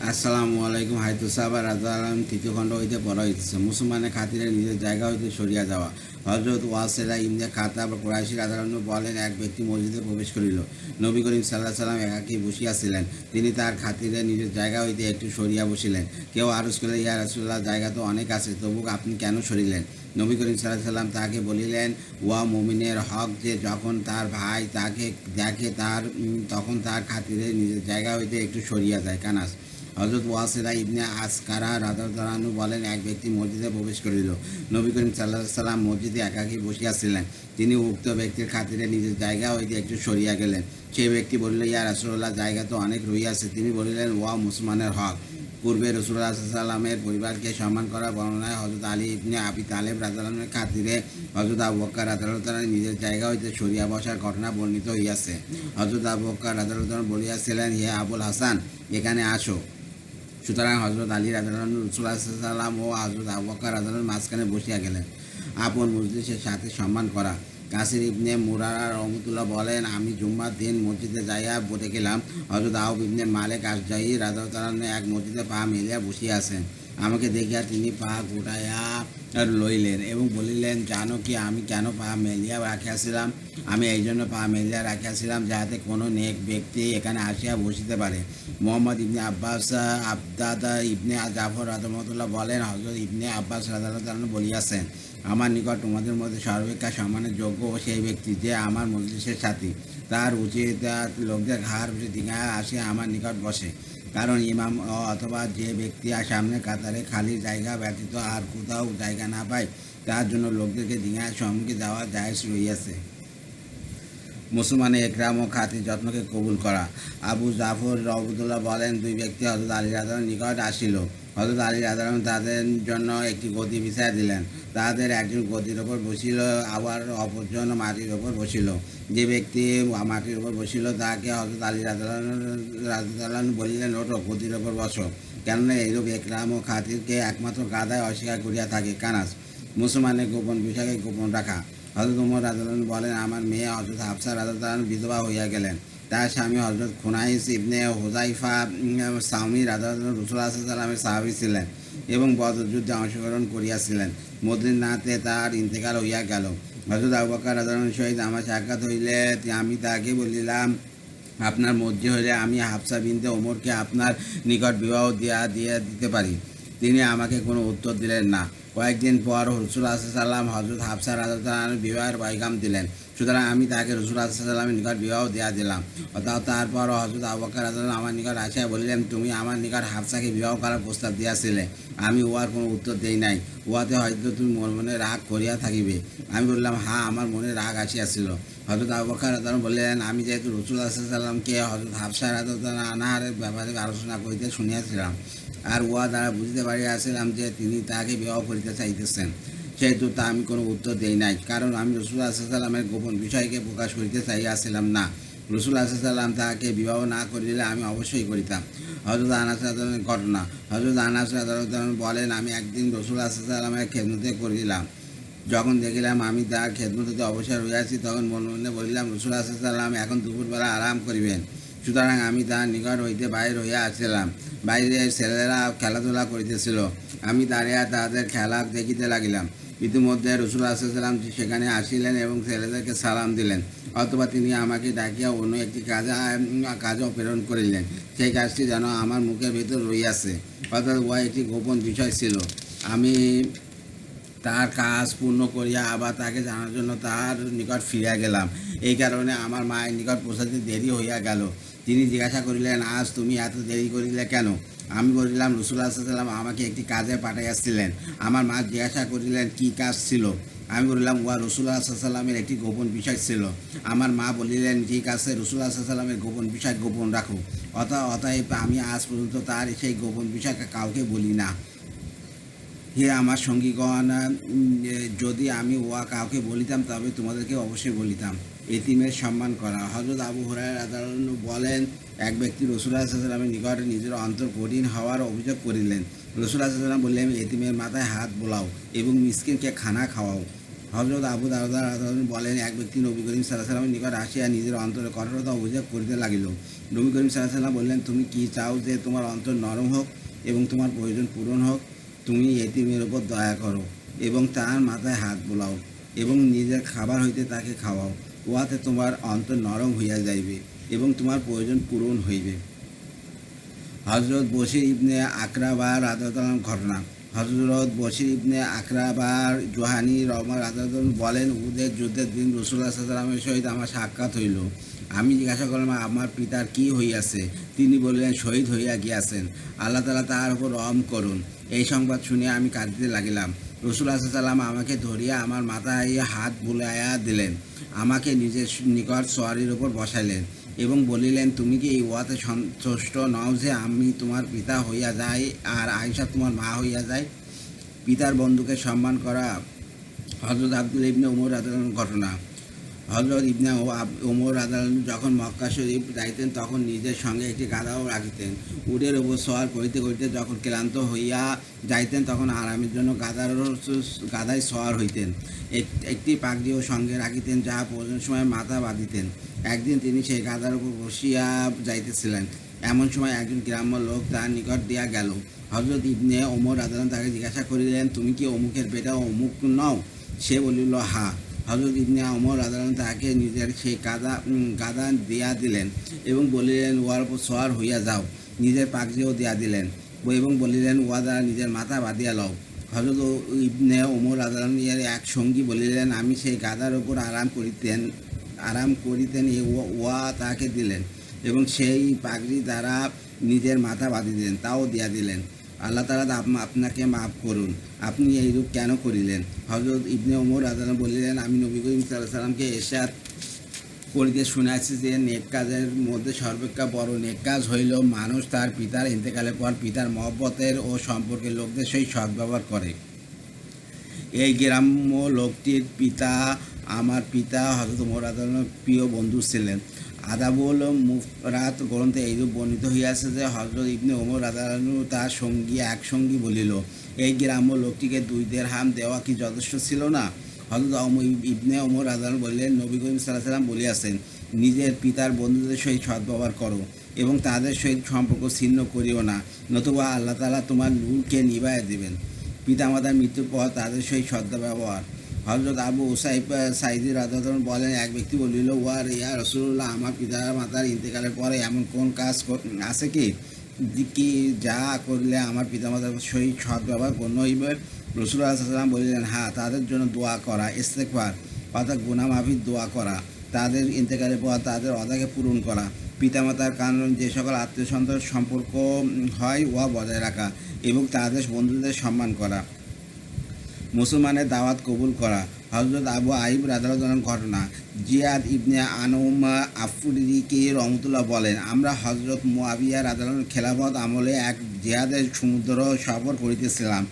আসসালামু আলাইকুম। হায়তু সাহাবা রাদিয়াল্লাহু আনহু তৃতীয় খণ্ড হইতে পড়া হইতেছে মুসলমানের খাতিরে নিজের জায়গা হইতে সরিয়া যাওয়া। হযরত ওয়াসিলা ইবনে খাতাব কুরাইশী রাদিয়াল্লাহু আনহু বলেন, এক ব্যক্তি মসজিদে প্রবেশ করিল। নবী করিম সাল্লাল্লাহু আলাইহি সাল্লাম একাকী বসিয়াছিলেন। তিনি তার খাতিরে নিজের জায়গা হইতে একটু সরিয়া বসিলেন। কেউ আরজ করিল, ইয়া রাসূলুল্লাহ, জায়গা তো অনেক আছে, তবু আপনি কেন সরিলেন? নবী করিম সাল্লাল্লাহু আলাইহি সাল্লাম তাকে বলিলেন, ওয়া মুমিনের হক যে যখন তার ভাই তাকে দেখে তখন তার খাতিরে নিজের জায়গা হইতে একটু সরিয়া যায়। কানাস। হযরত ওয়াসিলা ইবনে আসকারা রাদিয়াল্লাহু আনহু বলেন, এক ব্যক্তি মসজিদে প্রবেশ করিল। নবী করিম সাল্লাল্লাহু আলাইহি সাল্লাম মসজিদে একাকী বসিয়াছিলেন। তিনি উক্ত ব্যক্তির খাতিরে নিজের জায়গা হইতে একটু সরিয়া গেলেন। সেই ব্যক্তি বলিল, ইয়া রাসূলুল্লাহ, জায়গা তো অনেক রহিয়াছে। তিনি বলিলেন, ওয়া মুসলমানের হক। পূর্বে রাসূলুল্লাহ সাল্লাল্লাহু আলাইহি সাল্লামের পরিবারকে সম্মান করার বর্ণনায় হযরত আলী ইবনে আবি তালেব রাদিয়াল্লাহু আনহুর খাতিরে হযরত আবু বকর রাদিয়াল্লাহু তাআলা নিজের জায়গা হইতে সরিয়া বসার ঘটনা বর্ণিত হইয়াছে। হযরত আবু বকর রাদিয়াল্লাহু তাআলা বলিয়াছিলেন, হে আবুল হাসান, এখানে আসো। সুতরাং হযরত আলী রাদিয়াল্লাহু আনহু রাসূলুল্লাহ সাল্লাল্লাহু আলাইহি ওয়াসাল্লাম ও হযরত আবু বকর রাদিয়াল্লাহু আনহুর মাঝখানে বসিয়া গেলেন। আপন মজলিসের সাথে সম্মান করা। কাসির ইবনে মুরারা রহমাতুল্লাহ বলেন, আমি জুম্মার দিন মসজিদে যাইয়া দেখিলাম হযরত আউফ ইবনে মালিক আশজায়ী রাদিয়াল্লাহু তাআলা এক মসজিদে পা মেলিয়া বসিয়া আছেন। আমাকে দেখিয়া তিনি পা গুটাইয়া লইলেন এবং বলিলেন, জানো কি আমি কেন পা মেলিয়া রাখিয়াছিলাম? আমি এই জন্য পা মেলিয়া রাখিয়াছিলাম যাহাতে কোনো নেক ব্যক্তি এখানে আসিয়া বসিতে পারে। মোহাম্মদ ইবনে আব্বাস আবদাদা ইবনে জাফর রাহমাতুল্লাহ বলেন, হযরত ইবনে আব্বাস রাদিয়াল্লাহু তাআলা বলিয়াছেন, আমার নিকট তোমাদের মধ্যে সর্বাপেক্ষা সম্মানের যোগ্য সেই ব্যক্তি যে আমার মজলিসের সাথী। তার উচিত লোকদের ঘাড় ডিঙায় আসিয়া আমার নিকট বসে। কারণ ইমাম অথবা যে ব্যক্তি সামনে কাতারে খালি জায়গা ব্যতীত আর কোথাও জায়গা না পায়, তার জন্য লোকদেরকে ডিঙায় সম্মুখে যাওয়া জায়েজ রহিয়াছে। মুসলমানের একরাম ও খাতির যত্নকে কবুল করা। আবু জাফর রহমতুল্লাহ বলেন, দুই ব্যক্তি হযরত আলী রাদিয়াল্লাহু নিকট আসিল। হযরত আলী রাদিয়াল্লাহু তাদের জন্য একটি গদি বিছাইয়া দিলেন। তাদের একজন গদির ওপর বসিল, আবার অপরজন মাটির ওপর বসিল। যে ব্যক্তি মাটির ওপর বসিল তাকে হযরত আলী রাদিয়াল্লাহু বলিলেন, ওঠো, গদির ওপর বসো। কেননা এইরূপ একরাম ও খাতিরকে একমাত্র গাদায় অস্বীকার করিয়া থাকে। কানাস। মুসলমানের গোপন বিষয়কে গোপন রাখা। হযরত ওমর রাদিয়াল্লাহু বলেন, আমার মেয়ে হযরত হাফসা রাদিয়াল্লাহু বিধবা হইয়া গেলেন। তার স্বামী হযরত খুনাইস ইবনে হুযাইফা সাওমী রাদিয়াল্লাহু রাসূলুল্লাহ সাল্লাল্লাহু আলাইহি ওয়াসাল্লামের সাহাবী ছিলেন এবং বদর যুদ্ধে অংশগ্রহণ করিয়াছিলেন। মদীনাতে তার ইন্তেকাল হইয়া গেল। হযরত আবু বকর রাদিয়াল্লাহু সহিত আমার সাক্ষাৎ হইলে আমি তাকে বলিলাম, আপনার মর্জি হইলে আমি হাফসা বিনতে ওমরকে আপনার নিকট বিবাহ দিতে পারি। তিনি আমাকে কোনো উত্তর দিলেন না। কয়েকদিন পর রাসূলুল্লাহ সাল্লাল্লাহু আলাইহি ওয়াসাল্লাম হযরত হাফসা রাদিয়াল্লাহু আনহার বিবাহের পয়গাম দিলেন। সুতরাং আমি তাকে রাসূলুল্লাহ সাল্লাল্লাহু আলাইহি ওয়াসাল্লামের নিকট বিবাহ দিয়া দিলাম। তারপর হযরত আবু বকর রাদিয়াল্লাহু আনহু আমার নিকট আসিয়া বলিলেন, তুমি আমার নিকট হাফসাকে বিবাহ করার প্রস্তাব দিয়াছিলে। আমি উহার কোনো উত্তর দেই নাই। উহাতে হয়তো তুমি মনে রাগ করিয়া থাকিবে। আমি বললাম, হ্যাঁ, আমার মনে রাগ আসিয়াছিল। হযরত আবু বকর রাদিয়াল্লাহু আনহু বললেন, আমি যেহেতু রাসূলুল্লাহ সাল্লাল্লাহু আলাইহি ওয়াসাল্লামকে হযরত হাফসা রাদিয়াল্লাহু আনহার ব্যাপারে আলোচনা করিতে শুনিয়াছিলাম, আর উহা দ্বারা বুঝিতে পারিয়াছিলাম যে তিনি তাহাকে বিবাহ করিতে চাইতেছেন, সেহেতু তা আমি কোনো উত্তর দেই নাই। কারণ আমি রাসূলুল্লাহ সাল্লাল্লাহু আলাইহি ওয়াসাল্লামের গোপন বিষয়কে প্রকাশ করিতে চাইয়াছিলাম না। রাসূলুল্লাহ সাল্লাল্লাহু আলাইহি ওয়াসাল্লাম তাহাকে বিবাহ না করিলে আমি অবশ্যই করিতাম। হযরত আনাস রাদিয়াল্লাহু ঘটনা। হযরত আনাস রাদিয়াল্লাহু বলেন, আমি একদিন রাসূলুল্লাহ সাল্লাল্লাহু আলাইহি ওয়াসাল্লামের খেদমতে করিলাম। যখন দেখিলাম আমি তার খেদমত হতে অবসর হইয়াছি, তখন মনে মনে বলিলাম, রাসূলুল্লাহ সাল্লাল্লাহু আলাইহি ওয়াসাল্লাম এখন দুপুরবেলা আরাম করিবেন। সুতরাং আমি তার নিকট হইতে বাহির হইয়া আসছিলাম। বাইরে ছেলেরা খেলাধুলা করিতেছিল। আমি দাঁড়িয়ে তাদের খেলা দেখিতে লাগিলাম। ইতিমধ্যে রাসূলুল্লাহ সাল্লাল্লাহু আলাইহি ওয়াসাল্লাম সেখানে আসিলেন এবং ছেলেদেরকে সালাম দিলেন। অথবা তিনি আমাকে ডাকিয়া অন্য একটি কাজও প্রেরণ করিলেন। সেই কাজটি যেন আমার মুখের ভিতর রহিয়াছে, অর্থাৎ উহা একটি গোপন বিষয় ছিল। আমি তার কাজ পূর্ণ করিয়া আবার তাকে জানার জন্য তার নিকট ফিরিয়া গেলাম। এই কারণে আমার মায়ের নিকট পৌঁছাতে দেরি হইয়া গেল। তিনি জিজ্ঞাসা করিলেন, আজ তুমি এত দেরি করিলে কেন? আমি বলিলাম, রাসূলুল্লাহ সাল্লাল্লাহু আলাইহি ওয়াসাল্লাম আমাকে একটি কাজে পাঠাইয়াছিলেন। আমার মা জিজ্ঞাসা করিলেন, কি কাজ ছিল? আমি বললাম, উহা রাসূলুল্লাহ সাল্লাল্লাহু আলাইহি ওয়াসাল্লামের একটি গোপন বিষয় ছিল। আমার মা বলিলেন, ঠিক আছে, রাসূলুল্লাহ সাল্লাল্লাহু আলাইহি ওয়াসাল্লামের গোপন বিষয় গোপন রাখো। অতএব আমি আজ পর্যন্ত তার সেই গোপন বিষয়কে কাউকে বলি না। হে আমার সঙ্গীগণ, যদি আমি উহা কাউকে বলিতাম তবে তোমাদেরকে অবশ্যই বলিতাম। এতিমের সম্মান করা। হযরত আবু হুরায়রা রাদিয়াল্লাহু আনহু বলেন, এক ব্যক্তি রাসূলুল্লাহ সাল্লাল্লাহু আলাইহি ওয়াসাল্লামের নিকট নিজের অন্তর কঠিন হওয়ার অভিযোগ করিলেন। রাসূলুল্লাহ সাল্লাল্লাহু আলাইহি ওয়াসাল্লাম বললেন, এতিমের মাথায় হাত বোলাও এবং মিসকিনকে খানা খাওয়াও। হযরত আবু দারদা রাদিয়াল্লাহু আনহু বলেন, এক ব্যক্তি নবী করিম সাল্লাল্লাহু আলাইহি ওয়াসাল্লামের নিকট আসিয়া নিজের অন্তরে কঠোরতা অভিযোগ করিতে লাগিল। নবী করিম সাল্লাল্লাহু আলাইহি ওয়াসাল্লাম বললেন, তুমি কি চাও যে তোমার অন্তর নরম হোক এবং তোমার প্রয়োজন পূরণ হোক? তুমি এতিমের উপর দয়া করো এবং তার মাথায় হাত বোলাও এবং নিজের খাবার হইতে তাকে খাওয়াও, উহাতে তোমার অন্তর নরম হইয়া যাইবে এবং তোমার প্রয়োজন পূরণ হইবে। হজরত বশির ইবনে আকরাবার রাদিয়াল্লাহু আনহু ঘটনা। হজরত বশির ইবনে আকরাবার জোহানি রহমান রাদিয়াল্লাহু বলেন, উহুদের যুদ্ধের দিন রাসূলুল্লাহ সাল্লাল্লাহু আলাইহি ওয়াসাল্লামের সহিত আমার সাক্ষাৎ হইল। আমি জিজ্ঞাসা করলাম, আমার পিতার কি হইয়াছে? তিনি বললেন, শহীদ হইয়া গিয়াছেন, আল্লাহ তাআলা তাহার উপর রহম করুন। এই সংবাদ শুনিয়া আমি কাঁদিতে লাগিলাম। রাসূলুল্লাহ সাল্লাল্লাহু আলাইহি ওয়াসাল্লাম আমাকে ধরিয়া আমার মাথায় হাত বুলাইয়া দিলেন, আমাকে নিজের নিকট সওয়ারির উপর বসাইলেন এবং বলিলেন, তুমি কি এই উহাতে সন্তুষ্ট নও যে আমি তোমার পিতা হইয়া যাই আর আয়েশা তোমার মা হইয়া যায়? পিতার বন্ধুকে সম্মান করা। হজরত আব্দুল ইবনে উমর রাদিয়াল্লাহু আনহু ঘটনা। হজরত ইবনে ওমর রাদিয়াল্লাহু আনহু যখন মক্কা শরীফ যাইতেন তখন নিজের সঙ্গে একটি গাধাও রাখিতেন। উটের উপর সওয়ার করিতে করিতে যখন ক্লান্ত হইয়া যাইতেন তখন আরামের জন্য গাধায় সওয়ার হইতেন। একটি পাগড়িও সঙ্গে রাখিতেন, যাহা প্রয়োজন সময় মাথা বাঁধিতেন। একদিন তিনি সেই গাধার উপর বসিয়া যাইতেছিলেন, এমন সময় একজন গ্রাম্য লোক তার নিকট দিয়া গেল। হজরত ইবনে ওমর রাদিয়াল্লাহু আনহু তাকে জিজ্ঞাসা করিলেন, তুমি কি অমুকের বেটা অমুক নও? সে বলিল, হা। হজরত ইবনে ওমর রাদিয়াল্লাহু আনহু তাকে নিজের সেই গাদা দিয়া দিলেন এবং বলিলেন, উহার উপর সওয়ার হইয়া যাও। নিজের পাগড়িও দিয়া দিলেন এবং বলিলেন, উহা দ্বারা নিজের মাথা বাঁধিয়া লও। হজরত ইবনে ওমর রাদিয়াল্লাহু আনহু এর এক সঙ্গী বলিলেন, আমি সেই গাদার উপর আরাম করিতেন। উহা তাকে দিলেন এবং সেই পাগড়ি দ্বারা নিজের মাথা বাঁধিলেন, তাও দিয়া দিলেন। আল্লাহ তাআলা আপনাকে মাফ করুন, আপনি এইরূপ কেন করিলেন? হজরত ইবনে ওমর রাদিয়াল্লাহু আনহু বলিলেন, আমি নবী করিম সাল্লাল্লাহু আলাইহি ওয়াসাল্লামকে ইরশাদ করিতে শুনিয়াছি যে নেক কাজের মধ্যে সর্বাপেক্ষা বড় নেক কাজ হইল মানুষ তার পিতার ইন্তেকালের পর পিতার মহব্বতের ও সম্পর্কের লোকদের সহিত সদ্ব্যবহার করে। এই গ্রাম্য লোকটির পিতা আমার পিতা হযরত ওমর রাদিয়াল্লাহু আনহুর প্রিয় বন্ধু ছিলেন। আদাবুল মুফরাত গ্রন্থে এইরূপ বর্ণিত হইয়াছে যে হযরত ইবনে ওমর রাদিয়াল্লাহু আনহু তার এক সঙ্গী বলিল, এই গ্রাম্য লোকটিকে 2 দিরহাম দেওয়া কি যথেষ্ট ছিল না? হযরত ইবনে ওমর রাদিয়াল্লাহু আনহু বললেন, নবী করিম সাল্লাল্লাহু আলাইহি ওয়াসাল্লাম বলিয়াছেন, নিজের পিতার বন্ধুদের সহিত সদ্ব্যবহার করো এবং তাদের সহিত সম্পর্ক ছিন্ন করিও না, নতুবা আল্লাহ তাআলা তোমার নূরকে নিভাইয়া দিবেন। পিতামাতার মৃত্যুর পর তাদের সহিত সদ্ব্যবহার। হযরত আবু উসাইদ সাঈদী রাদিয়াল্লাহু আনহু বলেন, এক ব্যক্তি বলিল, ইয়া রাসূলুল্লাহ, আমার পিতামাতার ইন্তেকালের পরে এমন কোন কাজ আছে কি যা করলে আমার পিতামাতার সহিত সদ্ব্যবহার গণ্য হইবে? রাসূলুল্লাহ সাল্লাল্লাহু আলাইহি ওয়াসাল্লাম বলিলেন, হ্যাঁ, তাদের জন্য দোয়া করা, ইস্তেগফার অর্থাৎ গুনাহ মাফির দোয়া করা, তাদের ইন্তেকালের পর তাদের অদাকে পূরণ করা, পিতামাতার কারণ যে সকল আত্মীয় স্বজনের সম্পর্ক হয় উহা বজায় রাখা এবং তাদের বন্ধুদের সম্মান করা, মুসলমানের দাওয়াত কবুল করা। হযরত আবু আইব রাদিয়াল্লাহু আনহু ঘটনা। জিয়াদ ইবনে আনুম আফরিকি রহমাতুল্লাহ বলেন, আমরা হযরত মুয়াবিয়া রাদিয়াল্লাহু আনহুর খেলাফত আমলে এক জিহাদের সমুদ্র সফর করিতেছিলাম।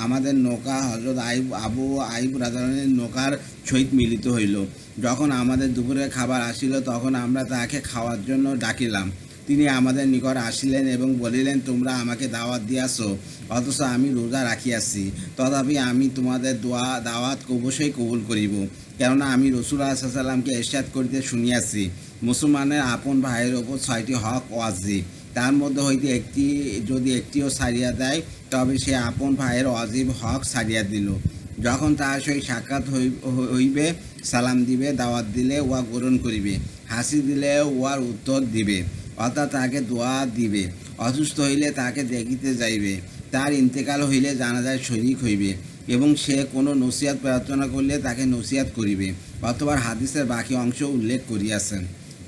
আমাদের নৌকা হযরত আবু আইব রাদিয়াল্লাহু আনহুর নৌকার সহিত মিলিত হইল। যখন আমাদের দুপুরের খাবার আসিল তখন আমরা তাহাকে খাওয়ার জন্য ডাকিলাম। তিনি আমাদের নিকট আসিলেন এবং বলিলেন, তোমরা আমাকে দাওয়াত দিয়াছ, অথচ আমি রোজা রাখিয়াছি, তথাপি আমি তোমাদের দাওয়াত অবশ্যই কবুল করিব, কেননা আমি রাসূলুল্লাহ সাল্লাল্লাহু আলাইহি ওয়াসাল্লামকে ইরশাদ করিতে শুনিয়াছি, মুসলমানের আপন ভাইয়ের ওপর 6টি হক ওয়াজিব, তার মধ্যে হইতে যদি একটিও ছাড়িয়া দেয় তবে সে আপন ভাইয়ের ওয়াজিব হক ছাড়িয়া দিল। যখন তাহার সহিত সাক্ষাৎ হইবে, সালাম দিবে, দাওয়াত দিলে উহা গ্রহণ করিবে, হাসি দিলে উহার উত্তর দিবে, অর্থাৎ তাকে দোয়া দিবে, অসুস্থ হইলে তাকে দেখিতে যাইবে, তার ইন্তেকাল হইলে জানাজায় শরীক হইবে এবং সে কোনো নসিহত প্রার্থনা করলে তাকে নসিহত করিবে। অথবা হাদিসের বাকি অংশ উল্লেখ করিয়াছেন।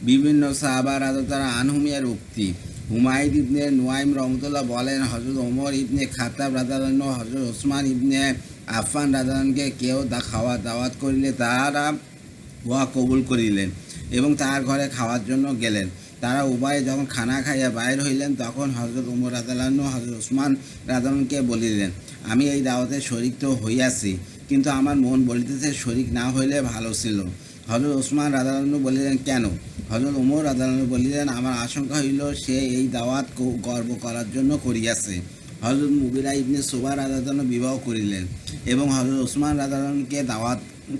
বিভিন্ন সাহাবা রাদিয়াল্লাহু আনহুম এর উক্তি। হুমায়দ ইবনে নুয়াইম রহমাতুল্লাহ বলেন, হযরত ওমর ইবনে খাত্তাব রাদিয়াল্লাহু আনহু হযরত ওসমান ইবনে আফফান রাদিয়াল্লাহু আনহুকে কেউ দাওয়াত করিলে তাহারা উহা কবুল করিলেন এবং তাহার ঘরে খাওয়ার জন্য গেলেন। তারা উভয়ে যখন খানা খাইয়া বাইর হইলেন তখন হযরত ওমর রাদিয়াল্লাহু আনহু হযরত ওসমান রাদিয়াল্লাহু আনহুকে বলিলেন, আমি এই দাওয়াতে শরীক তো হইয়াছি, কিন্তু আমার মন বলিতেছে শরীক না হইলে ভালো ছিল। হযরত ওসমান রাদিয়াল্লাহু আনহু বলিলেন, কেন? হযরত ওমর রাদিয়াল্লাহু আনহু বলিলেন, আমার আশঙ্কা হইল সে এই দাওয়াত গর্ব করার জন্য করিয়াছে। হযরত মুগিরা ইবনে সুবা রাদিয়াল্লাহু আনহু বিবাহ করিলেন এবং হযরত ওসমান রাদিয়াল্লাহু আনহুকে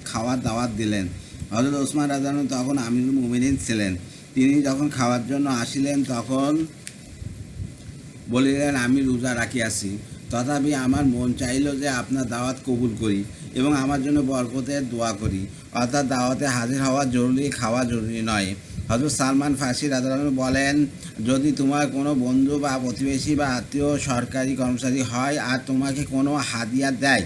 খাওয়ার দাওয়াত দিলেন। হযরত ওসমান রাদিয়াল্লাহু আনহু তখন আমিরুল মুমিনিন ছিলেন। তিনি যখন খাওয়ার জন্য আসিলেন তখন বলিলেন, আমি রোজা রাখিয়াছি, তথাপি আমার মন চাইল যে আপনার দাওয়াত কবুল করি এবং আমার জন্য বরকতের দোয়া করি। অর্থাৎ দাওয়াতে হাজির হওয়া জরুরি, খাওয়া জরুরি নয়। হযরত সালমান ফার্সি রাদিয়াল্লাহু আনহু বলেন, যদি তোমার কোনো বন্ধু বা প্রতিবেশী বা আত্মীয় সরকারি কর্মচারী হয় আর তোমাকে কোনো হাদিয়া দেয়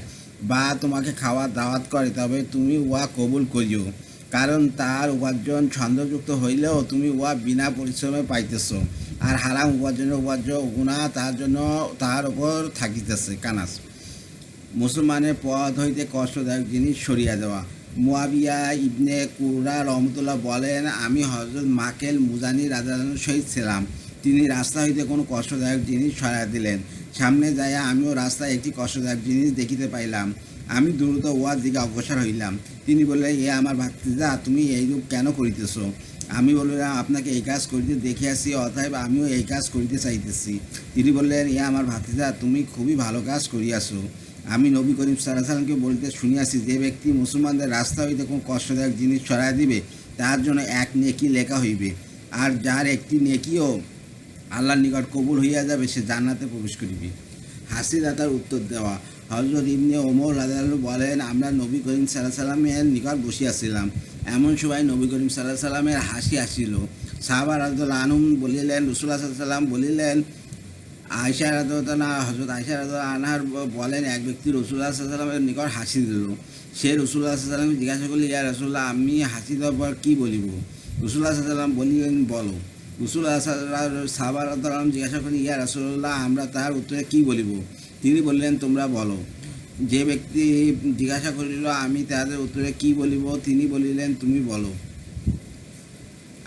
বা তোমাকে খাওয়ার দাওয়াত করে, তবে তুমি উহা কবুল করিও, কারণ তার উপার্জন ছন্দযুক্ত হইলেও তুমি উহা বিনা পরিশ্রমে পাইতেছ, আর হারাম উপার্জনের উপার্য গুণা তার উপর থাকিতেছে। কানাস মুসলমানের পথ হইতে কষ্টদায়ক জিনিস সরিয়ে দেওয়া। মুয়াবিয়া ইবনে কুরা রহমতুল্লাহ বলেন, আমি হযরত মাকেল মুজানি রাদিয়াল্লাহু আনহুর সহিত ছিলাম। তিনি রাস্তা হইতে কোনো কষ্টদায়ক জিনিস সরাইয়া দিলেন। সামনে যাইয়া আমিও রাস্তায় একটি কষ্টদায়ক জিনিস দেখিতে পাইলাম। আমি দ্রুত উহার দিকে অগ্রসর হইলাম। তিনি বললেন, এ আমার ভাতিজা, তুমি এইরূপ কেন করিতেছ? আমি বললাম, আপনাকে এই কাজ করিতে দেখিয়াছি, অতএব আমিও এই কাজ করিতে চাইতেছি। তিনি বললেন, এ আমার ভাতিজা, তুমি খুবই ভালো কাজ করিয়াছ। আমি নবী করিম সাল্লাল্লাহু আলাইহি ওয়াসাল্লামকে বলিতে শুনিয়াছি, যে ব্যক্তি মুসলমানদের রাস্তা হইতে কোনো কষ্টদায়ক জিনিস সরাইয়া দিবে, তার জন্য এক নেকি লেখা হইবে, আর যার একটি নেকিও আল্লাহর নিকট কবুল হইয়া যাবে, সে জান্নাতে প্রবেশ করিবে। হাসিদাতার উত্তর দেওয়া। হযরত ইবনে ওমর রাদিয়াল্লাহু আনহু বলেন, আমরা নবী করিম সাল্লাল্লাহু আলাইহি ওয়াসাল্লামের নিকট বসিয়াছিলাম। এমন সময় নবী করিম সাল্লাল্লাহু আলাইহি ওয়াসাল্লামের হাসি আসিল। সাহাবা রাদিয়াল্লাহু আনহুম বলিলেন, রাসূলুল্লাহ সাল্লাল্লাহু আলাইহি ওয়াসাল্লাম বলিলেন, আয়েশা রাদিয়াল্লাহু আনহা, হযরত আয়েশা রাদিয়াল্লাহু আনহা বলেন, এক ব্যক্তি রাসূলুল্লাহ সাল্লাল্লাহু আলাইহি ওয়াসাল্লামের নিকট হাসি দিল। সে রাসূলুল্লাহ সাল্লাল্লাহু আলাইহি ওয়াসাল্লামকে জিজ্ঞাসা করল, ইয়া রাসূলুল্লাহ, আমি হাসি দেওয়ার পর কী বলিব? রাসূলুল্লাহ সাল্লাল্লাহু আলাইহি ওয়াসাল্লাম বলিলেন, বলো। রাসূলুল্লাহ সাহাবা রাদিয়াল্লাহু আনহু জিজ্ঞাসা করেন, ইয়া রাসূলুল্লাহ, আমরা তার উত্তরে কী বলিব? তিনি বললেন, তোমরা বলো। যে ব্যক্তি জিজ্ঞাসা করিল, আমি তাদের উত্তরে কী বলিব? তিনি বলিলেন, তুমি বলো।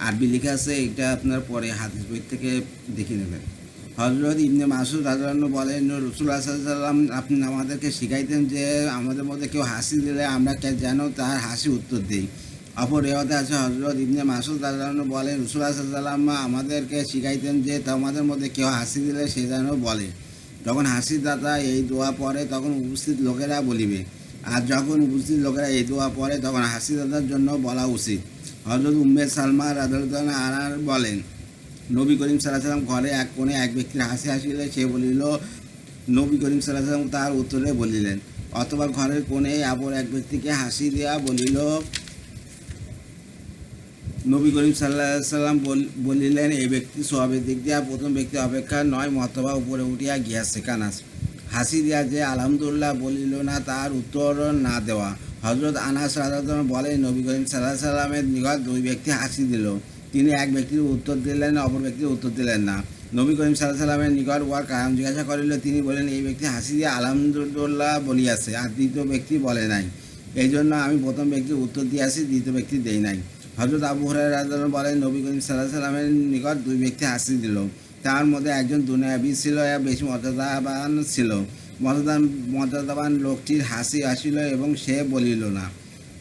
আরবি লেখা আছে, এটা আপনার পরে হাদিস বই থেকে দেখে নেবেন। হযরত ইবনে মাসউদ রাদিয়াল্লাহু আনহু বলেন, রাসূলুল্লাহ সাল্লাল্লাহু আলাইহি ওয়াসাল্লাম আপনি আমাদেরকে শিখাইতেন যে আমাদের মধ্যে কেউ হাসি দিলে আমরা যেন তার হাসি উত্তর দিই। অপর রেওয়াতে আছে, হযরত ইবনে মাসউদ রাদিয়াল্লাহু আনহু বলেন, রাসূলুল্লাহ সাল্লাল্লাহু আলাইহি ওয়াসাল্লাম আমাদেরকে শিখাইতেন যে তোমাদের মধ্যে কেউ হাসি দিলে সে যেন বলে, যখন হাসিদাতা এই দোয়া পড়ে তখন উপস্থিত লোকেরা বলিবে, আর যখন উপস্থিত লোকেরা এই দোয়া পড়ে তখন হাসিদাতার জন্য বলা উচিত। হযরত উম্মে সালমা রাদিয়াল্লাহু আনহা বলেন, নবী করিম সাল্লাল্লাহু আলাইহি ওয়াসাল্লাম ঘরে এক কোণে এক ব্যক্তির হাসি আসিলে সে বলিল, নবী করিম সাল্লাল্লাহু আলাইহি ওয়াসাল্লাম তার উত্তরে বলিলেন, অথবা ঘরের কোণে অপর এক ব্যক্তিকে হাসি দেওয়া বলিল, নবী করিম সাল্লাল্লাহু আলাইহি ওয়াসাল্লাম বলিলেন, এই ব্যক্তি সওয়াবের দিক দিয়া প্রথম ব্যক্তি অপেক্ষা নয় মর্তবা উপরে উঠিয়া গিয়াছে। কানাস হাসি দিয়া যে আলহামদুলিল্লাহ বলিল না, তার উত্তর না দেওয়া। হযরত আনাস রাদিয়াল্লাহু আনহু বলেন, নবী করিম সাল্লাল্লাহু আলাইহি ওয়াসাল্লামের নিকট দুই ব্যক্তি হাসি দিল। তিনি এক ব্যক্তির উত্তর দিলেন, অপর ব্যক্তির উত্তর দিলেন না। নবী করিম সাল্লাল্লাহু আলাইহি ওয়াসাল্লামের নিকট উহার কারণ জিজ্ঞাসা করিল। তিনি বলেন, এই ব্যক্তি হাসি দিয়ে আলহামদুলিল্লাহ বলিয়াছে, আর দ্বিতীয় ব্যক্তি বলে নাই। এই জন্য আমি প্রথম ব্যক্তির উত্তর দিয়াছি, দ্বিতীয় ব্যক্তি দেই নাই। হযরত আবু হুরায়রা রাদিয়াল্লাহু আনহু বলেন, নবী করিম সাল্লাল্লাহু আলাইহি ওয়াসাল্লামের নিকট দুই ব্যক্তি হাসি দিল। তার মধ্যে একজন দুনিয়াবী ছিল, বেশি মর্যাদাবান ছিল। মর্যাদাবান লোকটির হাসি আসিল এবং সে বলিল না।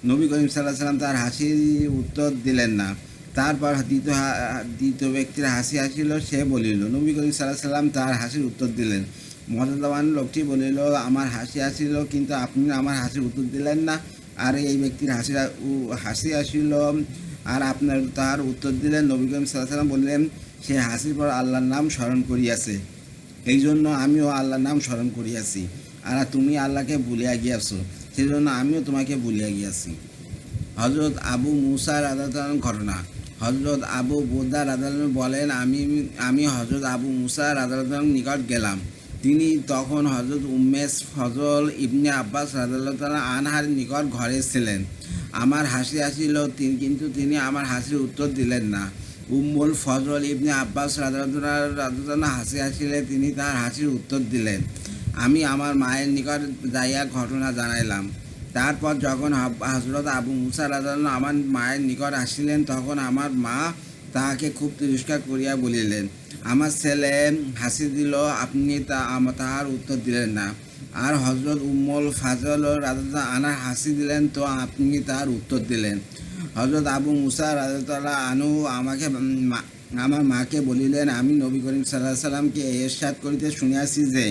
নবী করিম সাল্লাল্লাহু আলাইহি ওয়াসাল্লাম তার হাসির উত্তর দিলেন না। তারপর দ্বিতীয় ব্যক্তির হাসি আসিল, সে বলিল। নবী করিম সাল্লাল্লাহু আলাইহি ওয়াসাল্লাম তার হাসির উত্তর দিলেন। মর্যাদাবান লোকটি বলিল, আমার হাসি আসিল, কিন্তু আপনি আমার হাসির উত্তর দিলেন না। আর এই ব্যক্তির হাসি আসিল আর আপনার তার উত্তর দিলেন। নবী করিম সাল্লাল্লাহু আলাইহি ওয়াসাল্লাম বললেন, সে হাসির পর আল্লাহর নাম স্মরণ করিয়াছে, এই জন্য আমিও আল্লাহর নাম স্মরণ করিয়াছি। আর তুমি আল্লাহকে ভুলিয়া গিয়াছ, সেই জন্য আমিও তোমাকে ভুলিয়া গিয়াছি। হযরত আবু মুসা রাদিয়াল্লাহু আনহু ঘটনা। হযরত আবু বুরদা রাদিয়াল্লাহু আনহু বলেন, আমি হযরত আবু মুসা রাদিয়াল্লাহু আনহুর নিকট গেলাম। তিনি তখন হযরত উম্মে ফজল ইবনে আব্বাস রাদিয়াল্লাহু আনহার নিকট ঘরে ছিলেন। আমার হাসি আসিল, কিন্তু তিনি আমার হাসির উত্তর দিলেন না। উম্মুল ফজল ইবনে আব্বাস রাদিয়াল্লাহু আনহু হাসি আসিলে তিনি তার হাসির উত্তর দিলেন। আমি আমার মায়ের নিকট যাইয়া ঘটনা জানাইলাম। তারপর যখন হযরত আবু মুসা রাদিয়াল্লাহু আনহু আমার মায়ের নিকট আসিলেন, তখন আমার মা তাহাকে খুব তিরস্কার করিয়া বলিলেন, আমার ছেলে হাসি দিল, আপনি তাহার উত্তর দিলেন না। আর হযরত উম্মুল ফাজল রাদিয়াল্লাহু আনহা হাসি দিলেন, তো আপনি তার উত্তর দিলেন। হযরত আবু মুসা রাদিয়াল্লাহু আনহু আমার মাকে বলিলেন, আমি নবী করিম সাল্লাল্লাহু আলাইহি ওয়াসাল্লামকে ইরশাদ করিতে শুনিয়াছি যে,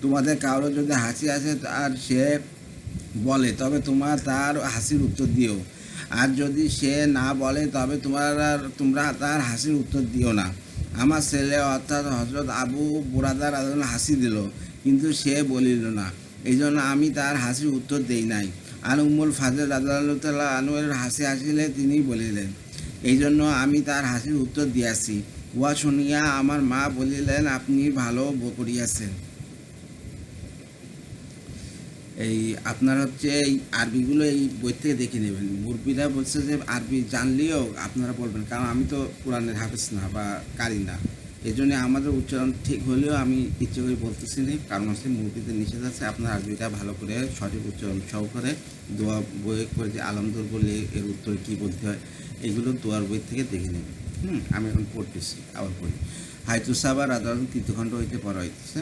তোমাদের কারো যদি হাসি আসে আর সে বলে, তবে তোমরা তার হাসির উত্তর দিও, আর যদি সে না বলে তবে তোমরা তার হাসির উত্তর দিও না। আমার ছেলে অর্থাৎ হযরত আবু বুরাদা রাদিয়াল্লাহু আনহু হাসি দিল, কিন্তু সে বলিল না, এই জন্য আমি তার হাসির উত্তর দেই নাই। আর উম্মুল ফাজল রাদিয়াল্লাহু তাআলা আনহুর হাসি আসিলে তিনি বলিলেন, এই জন্য আমি তার হাসির উত্তর দিয়াছি। উহা শুনিয়া আমার মা বলিলেন, আপনি ভালো করিয়াছেন। এই আপনার হচ্ছে এই আরবিগুলো এই বই থেকে দেখে নেবেন। মুরব্বীরা বলছে যে আরবি জানলেও আপনারা বলবেন, কারণ আমি তো কোরআনের হাফেজ না বা কারি না, এই জন্য আমাদের উচ্চারণ ঠিক হলেও আমি ইচ্ছে করে বলতেছি না, কারণ হচ্ছে মুরব্বীদের নিষেধ আছে। আপনার আরবিটা ভালো করে সঠিক উচ্চারণ সহকারে দোয়া বই করে যে আলমদুর বলে এর উত্তরে কী বলতে হয় এগুলো দোয়ার বই থেকে দেখে নেবেন। আমি এখন পড়তেছি, আবার পড়ি। হাইতুসাবা রাদালান তৃতীয়খণ্ড হইতে পড়া হইতেছে।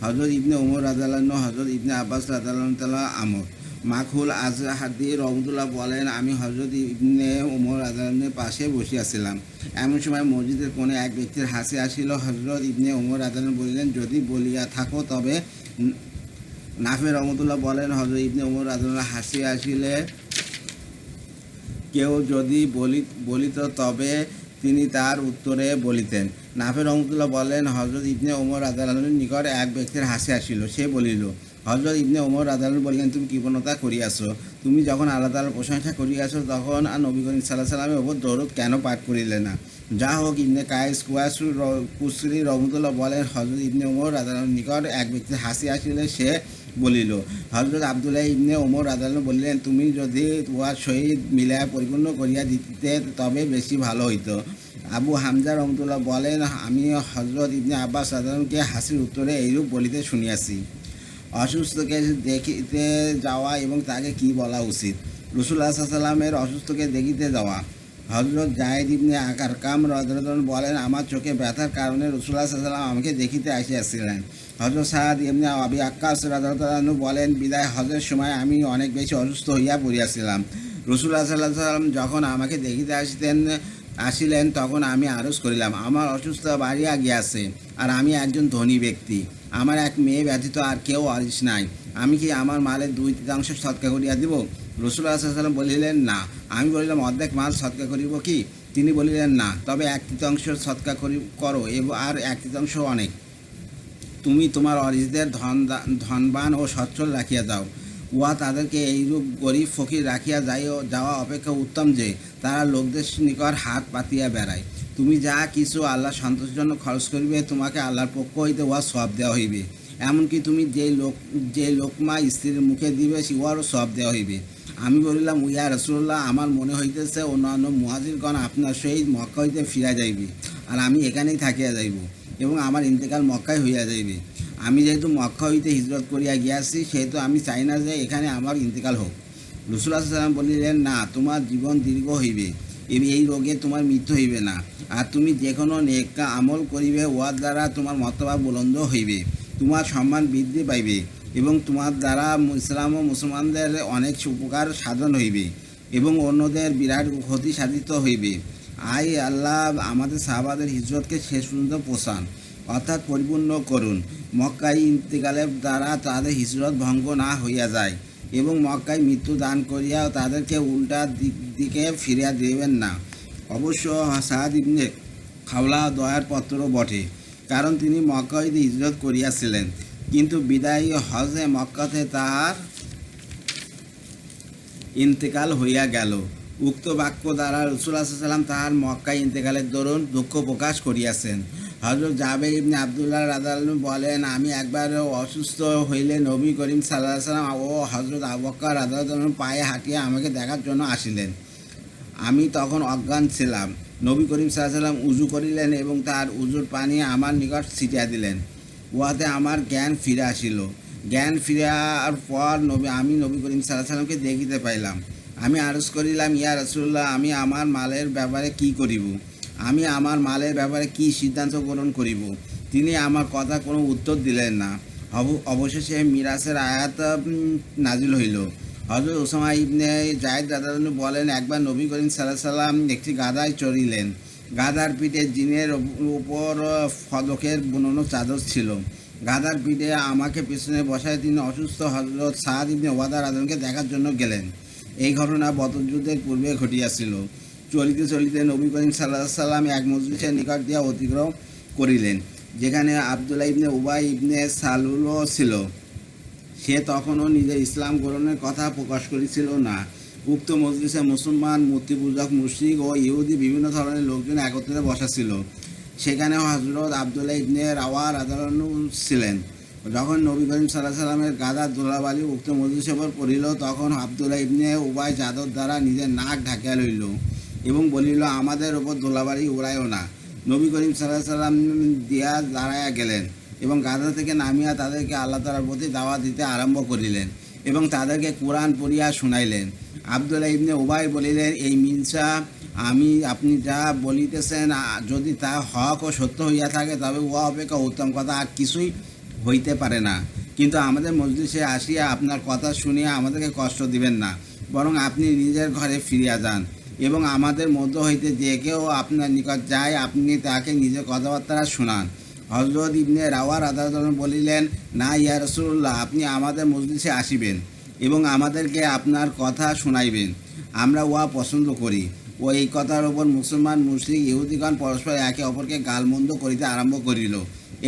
হযরত ইবনে ওমর রাদিয়াল্লাহু আনহু হযরত ইবনে আব্বাস রাদিয়াল্লাহু তাআলা আমর মাখুল আজহাদি রহমতুল্লাহ বলেন, আমি হযরত ইবনে ওমর রাদিয়াল্লাহু পাশে বসিয়াছিলাম। এমন সময় মসজিদের কোণে এক ব্যক্তির হাসি আসিল। হযরত ইবনে ওমর রাদিয়াল্লাহু বলিলেন, যদি বলিয়া থাকো তবে। নাফে রহমতুল্লাহ বলেন, হযরত ইবনে ওমর রাদিয়াল্লাহু হাসি আসিলে কেউ যদি বলিত তবে তিনি তার উত্তরে বলিতেন। নাফে রহমতুল্লাহ বলেন, হযরত ইবনে ওমর রাদিয়াল্লাহুর নিকট এক ব্যক্তির হাসি আসিল। সে বলিল, হযরত ইবনে ওমর রাদিয়াল্লাহু বললেন, তুমি কৃপণতা করিয়াছ। তুমি যখন আল্লাহ তাআলার প্রশংসা করিয়াছ তখন নবী করিম সাল্লাল্লাহু আলাইহি ওয়াসাল্লামের ওপর দরুদ কেন পাঠ করিলে না? যা হোক, ইবনে কায়েস কুসরি রহমতুল্লাহ বলেন, হযরত ইবনে ওমর রাদিয়াল্লাহুর নিকট এক ব্যক্তির হাসি আসিলে সে বলিল। হযরত আব্দুল্লাহ ইবনে ওমর রাদিয়াল্লাহু বললেন, তুমি যদি উহার সহিত মিলাইয়া পরিপূর্ণ করিয়া দিতে তবে বেশি ভালো হইত। আবু হামজা রহমতুল্লাহ বলেন, আমি হযরত ইবনে আব্বাস রাদিয়াল্লাহুকে হাসির উত্তরে এইরূপ বলিতে শুনিয়াছি। অসুস্থকে দেখিতে যাওয়া এবং তাকে কি বলা উচিত? রাসূলুল্লাহ সাল্লাল্লাহু আলাইহি ওয়াসাল্লামের অসুস্থকে দেখিতে যাওয়া। হযরত জায়েদ ইবনে আরকাম রাদিয়াল্লাহু আনহু বলেন, আমার চোখে ব্যথার কারণে রাসূলুল্লাহ সাল্লাল্লাহু আলাইহি ওয়াসাল্লাম আমাকে দেখিতে আসিয়াছিলেন। হযরত সাদ ইবনে আবি আক্কাস রাদিয়াল্লাহু আনহু বলেন, বিদায় হজের সময় আমি অনেক বেশি অসুস্থ হইয়া পড়িয়াছিলাম। রাসূলুল্লাহ সাল্লাল্লাহু আলাইহি ওয়াসাল্লাম যখন আমাকে দেখিতে আসিলেন তখন আমি আরজ করিলাম, আমার অসুস্থতা বাড়িয়া গিয়াছে, আর আমি একজন ধনী ব্যক্তি। আমার এক মেয়ে ব্যতীত আর কেউ ওয়ারিশ নাই। আমি কি আমার মালের 2/3 সদকা করিয়া দিব? রাসূলুল্লাহ সাল্লাল্লাহু আলাইহি ওয়াসাল্লাম বলিলেন, না। আমি বলিলাম, অর্ধেক মাল সদকা করিব কি? তিনি বলিলেন, না, তবে 1/3 সদকা করো, আর 1/3 অনেক। তুমি তোমার ওয়ারিসদের ধনবান ও সচ্ছল রাখিয়া দাও। উহা তাদেরকে এইরূপ গরিব ফকির রাখিয়া যাওয়া অপেক্ষা উত্তম যে তারা লোকদের নিকট হাত পাতিয়া বেড়ায়। তুমি যা কিছু আল্লাহর সন্তোষের জন্য খরচ করিবে, তোমাকে আল্লাহর পক্ষ হইতে উহা সওয়াব দেওয়া হইবে। এমনকি তুমি যে লোকমা স্ত্রীর মুখে দিবে উহারও সওয়াব দেওয়া হইবে। আমি বলিলাম, ইয়া রাসূলুল্লাহ, আমার মনে হইতেছে অন্যান্য মুহাজিরগণ আপনার সহিত মক্কা হইতে ফিরা যাইবে, আর আমি এখানেই থাকিয়া যাইব, এবং আমার ইন্তেকাল মক্কায় হইয়া যাইবে। আমি যেহেতু মক্কা হইতে হিজরত করিয়া গিয়াছি, সেহেতু আমি চাই না যে এখানে আমার ইন্তেকাল হোক। রাসূলুল্লাহ সাল্লাল্লাহু আলাইহি ওয়াসাল্লাম বলিলেন, না, তোমার জীবন দীর্ঘ হইবে, এই রোগে তোমার মৃত্যু হইবে না। আর তুমি যে কোনো নেক আমল করিবে, উহার দ্বারা তোমার মর্তবা বুলন্দ হইবে, তোমার সম্মান বৃদ্ধি পাইবে, এবং তোমার দ্বারা ইসলাম ও মুসলমানদের অনেক উপকার সাধন হইবে, এবং অন্যদের বিরাট ক্ষতি সাধিত হইবে। আল্লাহ আমাদের সাহাবাদের হিজরতকে শেষ পর্যন্ত পৌঁছান, অর্থাৎ পরিপূর্ণ করুন। মক্কায় ইন্তেকালের দ্বারা তাদের হিজরত ভঙ্গ না হইয়া যায়, এবং মক্কায় মৃত্যু দান করিয়া তাদেরকে উল্টা দিকে ফিরিয়া দিবেন না। অবশ্য সাদ ইবনে খাওলা দয়ার পত্র বটে, কারণ তিনি মক্কা হইতে হিজরত করিয়াছিলেন, কিন্তু বিদায়ী হজে মক্কাতে তাহার ইন্তেকাল হইয়া গেল। উক্ত বাক্য দ্বারা রাসূলুল্লাহ সাল্লাল্লাহু আলাইহি ওয়াসাল্লাম তাহার মক্কায় ইন্তেকালের দরুন দুঃখ প্রকাশ করিয়াছেন। হযরত জাবের ইবনে আব্দুল্লাহ রাদিয়াল্লাহু আনহু বলেন, আমি একবার অসুস্থ হইলে নবী করিম সাল্লাল্লাহু আলাইহি ওয়াসাল্লাম ও হযরত আবু বকর রাদিয়াল্লাহু আনহু পায়ে হাঁটিয়া আমাকে দেখার জন্য আসিলেন। আমি তখন অজ্ঞান ছিলাম। নবী করিম সাল্লাল্লাহু আলাইহি ওয়াসাল্লাম উযু করিলেন এবং তার উযুর পানি আমার নিকট ছিটিয়া দিলেন। উহাতে আমার জ্ঞান ফিরে আসিল। জ্ঞান ফিরার পর আমি নবী করিম সাল্লাল্লাহু আলাইহি ওয়াসাল্লামকে দেখিতে পাইলাম। আমি আরজ করিলাম, ইয়া রাসূলুল্লাহ, আমি আমার মালের ব্যাপারে কি করিব? আমি আমার মালের ব্যাপারে কি সিদ্ধান্ত গ্রহণ করিব? তিনি আমার কথা কোনো উত্তর দিলেন না। অবশেষে মিরাসের আয়াত নাজিল হইল। হযরত উসামা ইবনে যায়েদ রাদিয়াল্লাহু আনহু বলেন, একবার নবী করিম সাল্লাল্লাহু আলাইহি ওয়াসাল্লাম একটি গাধায় চড়িলেন। গাধার পিঠে জিনের উপর ফদকের বুননো চাদর ছিল। গাধার পিঠে আমাকে পিছনে বসায় তিনি অসুস্থ হযরত সাদ ইবনে ওবাদা রাদিয়াল্লাহু আনহুকে দেখার জন্য গেলেন। এই ঘটনা বদর যুদ্ধের পূর্বে ঘটিয়াছিল। চলিতে চলিতে নবী করিম সাল্লাল্লাহু আলাইহি সাল্লাম এক মজলিসের নিকট দিয়া অতিক্রম করিলেন, যেখানে আবদুল্লাহ ইবনে উবাই ইবনে সালুলও ছিল। সে তখনও নিজের ইসলাম গ্রহণের কথা প্রকাশ করেছিল না। উক্ত মজলিসে মুসলমান, মূর্তিপূজক, মুশরিক ও ইহুদি বিভিন্ন ধরনের লোকজন একত্রে বসা ছিল। সেখানে হযরত আবদুল্লাহ ইবনে রাওয়া রাদিয়াল্লাহু ছিলেন। যখন নবী করিম সাল্লাল্লাহু আলাইহি সাল্লামের গাদা ধূলাবালি উক্ত মজলিসের উপর পড়িল, তখন আবদুল্লাহ ইবনে উবাই চাদর দ্বারা নিজের নাক ঢাকিয়া লইল এবং বলিল, আমাদের ওপর ধূলাবালি উড়াইও না। নবী করিম সাল্লাল্লাহু আলাইহি সাল্লাম দিয়া দাঁড়াইয়া গেলেন এবং গাদা থেকে নামিয়া তাদেরকে আল্লাহ তাআলার প্রতি দাওয়াত দিতে আরম্ভ করিলেন এবং তাদেরকে কোরআন পড়িয়া শুনাইলেন। আবদুল্লাহ ইবনে উবাই বলিলেন, এই মিনসা আপনি যা বলিতেছেন, যদি তা হক ও সত্য হইয়া থাকে তবে উহা অপেক্ষা উত্তম কথা আর কিছুই হইতে পারে না। কিন্তু আমাদের মজলিসে আসিয়া আপনার কথা শুনিয়া আমাদেরকে কষ্ট দিবেন না, বরং আপনি নিজের ঘরে ফিরিয়া যান এবং আমাদের মধ্য হইতে যে কেউ আপনার নিকট যায় আপনি তাকে নিজের কথাবার্তা শোনান। হযরত ইবনে রাওয়া রাদিয়াল্লাহু বলিলেন, না ইয়া রাসূলুল্লাহ, আপনি আমাদের মজলিসে আসিবেন এবং আমাদেরকে আপনার কথা শুনাইবেন, আমরা উহা পছন্দ করি। ও এই কথার ওপর মুসলমান, মুশরিক, ইহুদিগণ পরস্পর একে অপরকে গালমন্দ করিতে আরম্ভ করিল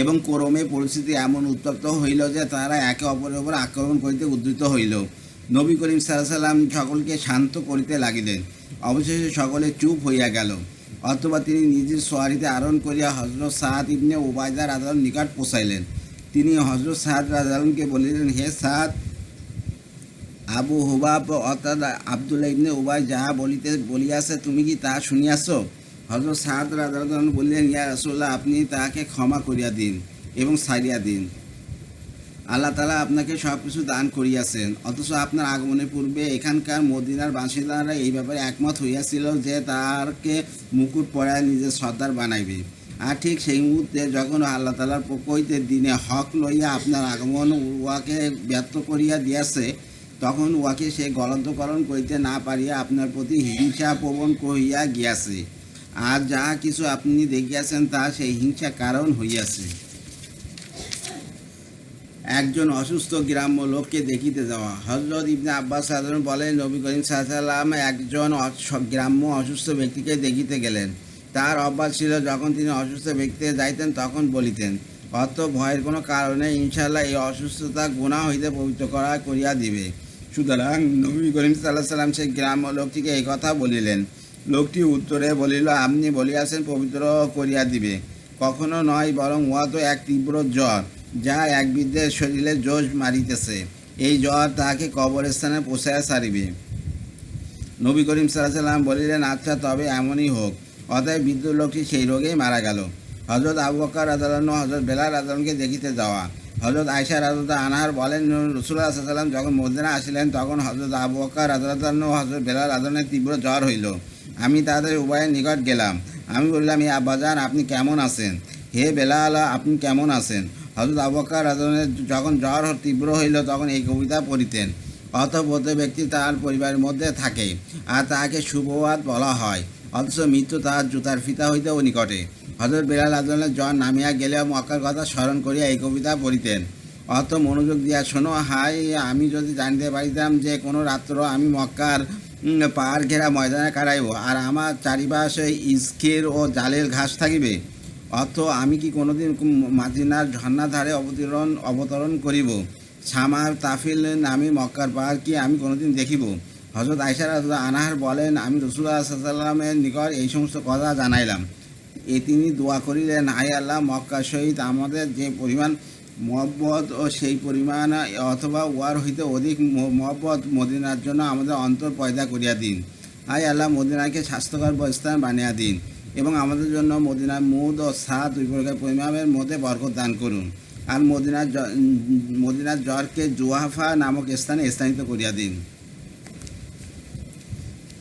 এবং ক্রমে পরিস্থিতি এমন উত্তপ্ত হইল যে তারা একে অপরের উপর আক্রমণ করিতে উদ্যত হইল। নবী করিম সাল্লাল্লাহু আলাইহি সাল্লাম সকলকে শান্ত করিতে লাগিলেন। অবশেষে সকলে চুপ হইয়া গেল। অথবা তিনি নিজের সোয়ারিতে আরোহণ করিয়া হযরত সাদ ইবনে উবাইদা রাদিয়াল্লাহু নিকট পৌঁছাইলেন। তিনি হযরত সাদ রাদিয়াল্লাহুকে বলিলেন, হে সাদ, আবু হুবাব অর্থাৎ আবদুল্লাহ ইবনে উবাই যাহা বলিয়াছে তুমি কি তা শুনিয়াছ? হযরত সাদ রাদিয়াল্লাহু বললেন, ইয়া রাসূলুল্লাহ, আপনি তাহাকে ক্ষমা করিয়া দিন এবং ছাড়িয়া দিন। আল্লাহ তাআলা আপনাকে সব কিছু দান করিয়াছেন। অথচ আপনার আগমনের পূর্বে এখানকার মদিনার বাসিন্দারা এই ব্যাপারে একমত হইয়াছিল যে তারকে মুকুট পরায় নিজের সর্দার বানাইবে। আর ঠিক সেই মুহূর্তে যখন আল্লাহ তাআলার পক্ষ হইতে দিনে হক লইয়া আপনার আগমন উহাকে ব্যর্থ করিয়া দিয়াছে, তখন উহাকে সে গলন্তকরণ করিতে না পারিয়া আপনার প্রতি হিংসা প্রবণ হইয়া গিয়াছে। আর যাহা কিছু আপনি দেখিয়াছেন তা সেই হিংসা কারণ হইয়াছে। একজন অসুস্থ গ্রাম্য লোককে দেখিতে যাওয়া। হযরত ইবনে আব্বাস রাদিয়াল্লাহু বলেন, নবী করিম সাল্লাল্লাহু আলাইহি ওয়াসাল্লাম একজন গ্রাম্য অসুস্থ ব্যক্তিকে দেখিতে গেলেন। তার অভ্যাস ছিল যখন তিনি অসুস্থ ব্যক্তিকে যাইতেন তখন বলিতেন, অত ভয়ের কোনো কারণে ইনশাআল্লাহ এই অসুস্থতা গুনাহ হইতে পবিত্র করিয়া দিবে। সুতরাং নবী করিম সাল্লাল্লাহু আলাইহি ওয়াসাল্লাম সেই গ্রাম্য লোকটিকে এই কথা বলিলেন। লোকটি উত্তরে বলিল, আপনি বলিয়াছেন পবিত্র করিয়া দিবে। কখনো নয়, বরং উহা তো এক তীব্র জ্বর, যা এক বৃদ্ধের শরীরে জোশ মারিতেছে। এই জ্বর তাহাকে কবরস্থানে পৌঁছাইয়া ছাড়িবে। নবী করিম সাল্লাল্লাহু আলাইহি ওয়াসাল্লাম বলিলেন, আচ্ছা, তবে এমনই হোক। অতএব বৃদ্ধ লোকটি সেই রোগেই মারা গেল। হযরত আবু বকর রাদিয়াল্লাহু হযরত বেলাল রাদিয়াল্লাহুকে দেখিতে যাওয়া। হযরত আয়েশা রাদিয়াল্লাহু আনহা বলেন, রাসূলুল্লাহ সাল্লাল্লাহু আলাইহি ওয়াসাল্লাম যখন মদিনা আসিলেন তখন হযরত আবু বকর রাদিয়াল্লাহু হযরত বেলাল রাদিয়াল্লাহুর তীব্র জ্বর হইল। আমি তাদের উভয়ের নিকট গেলাম। আমি বললাম, হে আব্বাজান, আপনি কেমন আছেন? হে বেলাল, আপনি কেমন আছেন? হযরত আবু বকর রাদিয়াল্লাহু যখন জ্বর তীব্র হইল তখন এই কবিতা পড়িতেন। অতঃপর ব্যক্তি তার পরিবারের মধ্যে থাকে আর তাহাকে সুপ্রভাত বলা হয়, অথচ মৃত্যু তাহার জুতার ফিতা হইতেও নিকটে। হযরত বেলাল রাদিয়াল্লাহু জ্বর নামিয়া গেলেও মক্কার কথা স্মরণ করিয়া এই কবিতা পড়িতেন। অত মনোযোগ দিয়া শোনো, হাই, আমি যদি জানিতে পারিতাম যে কোনো রাত্র আমি মক্কার পাহাড় ঘেরা ময়দানে কাটাইব আর আমার চারিপাশে ইস্কির ও জালের ঘাস থাকিবে, অর্থ আমি কি কোনোদিন মাদিনার ঝর্ণার ধারে অবতরণ করিব? সামা তাফিল নামে মক্কার পাহাড় কি আমি কোনোদিন দেখিব? হযরত আয়েশা রাদিয়াল্লাহু আনহা বলেন, আমি রাসূলুল্লাহ সাল্লাল্লাহু আলাইহি ওয়াসাল্লামের নিকট এই সমস্ত কথা জানাইলাম। তিনি দোয়া করিলেন, হায় আল্লাহ, মক্কার সহিত আমাদের যে পরিমাণ মহব্বত ও সেই পরিমাণ অথবা উহার হইতে অধিক মহব্বত মদিনার জন্য আমাদের অন্তর পয়দা করিয়া দিন। হায় আল্লাহ, মদিনাকে স্বাস্থ্যকর স্থান বানিয়া দিন এবং আমাদের জন্য মদিনার মুদ ও সাদ দুই প্রকার পরিমাণের মধ্যে বরকত দান করুন। আর মদিনার জ্বরকে জুহাফা নামক স্থানে স্থানিত করিয়া দিন।